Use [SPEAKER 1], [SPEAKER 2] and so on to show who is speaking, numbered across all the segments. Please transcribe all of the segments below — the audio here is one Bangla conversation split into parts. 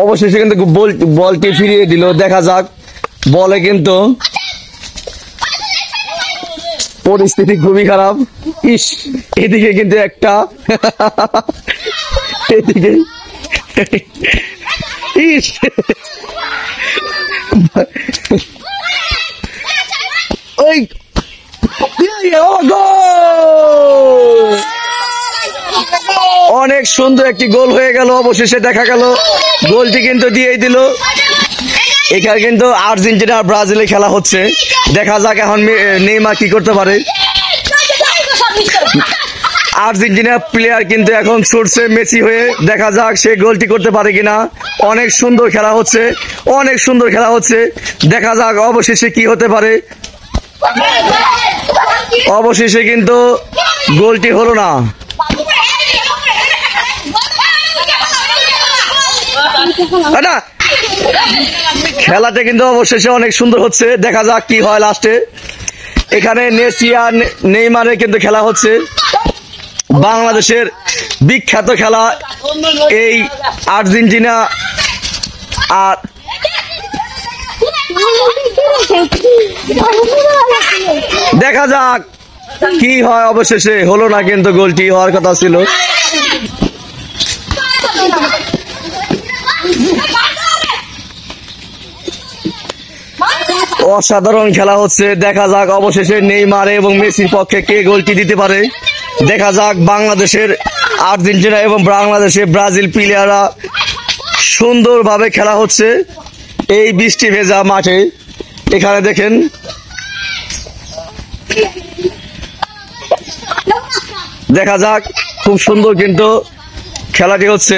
[SPEAKER 1] অবশেষে কিন্তু বলটি ফিরিয়ে দিল। দেখা যাক, বলে কিন্তু পরিস্থিতি খুবই খারাপ। ইস, এদিকে কিন্তু একটা এদিকে ইস ওই অনেক সুন্দর একটি গোল হয়ে গেল। অবশেষে দেখা গেল গোলটি কিন্তু দিয়েই দিল। এখানে কিন্তু আর্জেন্টিনা আর ব্রাজিলের খেলা হচ্ছে। দেখা যাক এখন নেইমার কি করতে পারে। আর্জেন্টিনা প্লেয়ার কিন্তু এখন ছুটছে মেসি হয়ে। দেখা যাক সে গোলটি করতে পারে কিনা। অনেক সুন্দর খেলা হচ্ছে, অনেক সুন্দর খেলা হচ্ছে। দেখা যাক অবশেষে কি হতে পারে। অবশেষে কিন্তু গোলটি হলো না। খেলাটা কিন্তু অবশেষে অনেক সুন্দর হচ্ছে। দেখা যাক কি হয় লাস্টে। এখানে মেসি আর নেইমারের কিন্তু খেলা হচ্ছে। বাংলাদেশের বিখ্যাত খেলা এই আর্জেন্টিনা আর দেখা যাক কি হয়। অবশেষে হলো না, কিন্তু গোলটি হওয়ার কথা ছিল। অসাধারণ খেলা হচ্ছে। দেখা যাক অবশেষে নেইমার এবং মেসির পক্ষে কে গোলটি দিতে পারে। দেখা যাক বাংলাদেশের আর্জেন্টিনা এবং বাংলাদেশের ব্রাজিল প্লেয়াররা সুন্দরভাবে খেলা হচ্ছে এই বৃষ্টি ভেজা মাঠে। এখানে দেখেন দেখা যাক খুব সুন্দর কিন্তু খেলাটি হচ্ছে।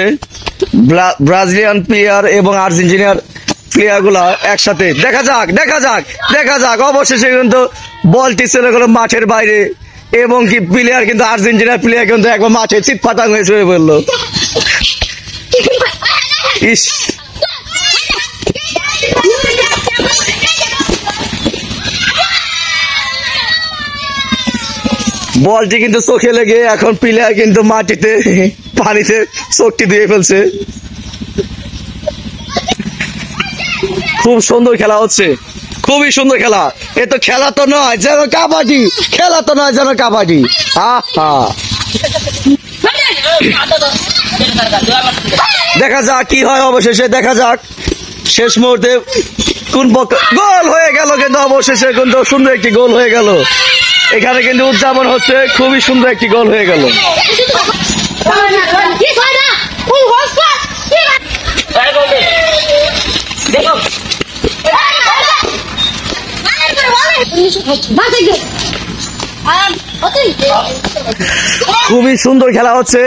[SPEAKER 1] ব্রাজিলিয়ান প্লেয়ার এবং আর্জেন্টিনার প্লেয়ার গুলা একসাথে। দেখা যাক দেখা যাক দেখা যাক অবশেষে কিন্তু বলটি চলে গেল মাঠের বাইরে এবং কি প্লেয়ার কিন্তু আর্জেন্টিনার প্লেয়ার কিন্তু একবার মাঠে চিৎপাটাং হয়ে শুয়ে পড়লো। ইস, বলটি কিন্তু চোখে লেগে এখন প্লেয়ার কিন্তু মাটিতে পানিতে চোখটি দিয়ে ফেলছে। খুব সুন্দর খেলা হচ্ছে, খুবই সুন্দর খেলা। এ তো খেলা তো নয় যেন কাবাডি, খেলা তো নয় যেন কাবাডি। দেখা যাক কি হয় অবশেষে। দেখা যাক শেষ মুহূর্তে কোন গোল হয়ে গেল, কিন্তু অবশেষে কিন্তু সুন্দর একটি গোল হয়ে গেল। এখানে কিন্তু উদযাপন হচ্ছে, খুবই সুন্দর একটি গোল হয়ে গেল। খুবই সুন্দর খেলা হচ্ছে।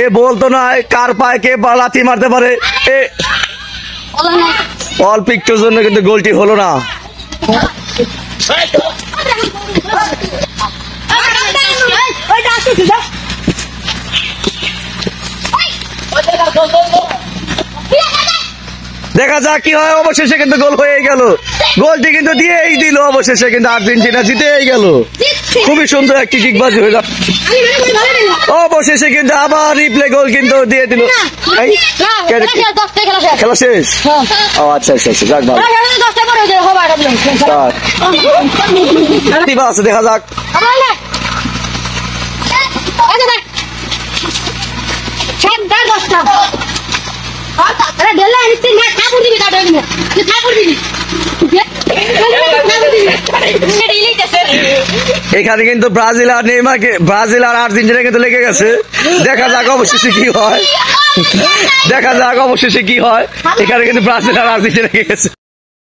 [SPEAKER 1] এ বলতো নয় কার পায়ে কে লাথি মারতে পারে। অল্প একটুর জন্য কিন্তু গোলটি হলো না। দেখা যাক কি হয়। অবশেষে কিন্তু গোল হয়ে গেল। গোলটি কিন্তু দিয়েই দিল। অবশেষে কিন্তু আর্জেন্টিনা জিতেই গেল। খুবই সুন্দর একটি কিকবাজি হয়ে গেল। অবশেষে কিন্তু আবার রিপ্লে গোল কিন্তু দিয়ে দিল। খেলা শেষ? ও আচ্ছা আচ্ছা আচ্ছা, যাক ভালো আছে। দেখা যাক এখানে কিন্তু ব্রাজিল আর নেইমারকে, ব্রাজিল আর আর্জেন্টিনা কিন্তু লেগে গেছে। দেখা যাক অবশেষে কি হয়। দেখা যাক অবশেষে কি হয়। এখানে কিন্তু ব্রাজিল আর আর্জেন্টিনা লেগে গেছে।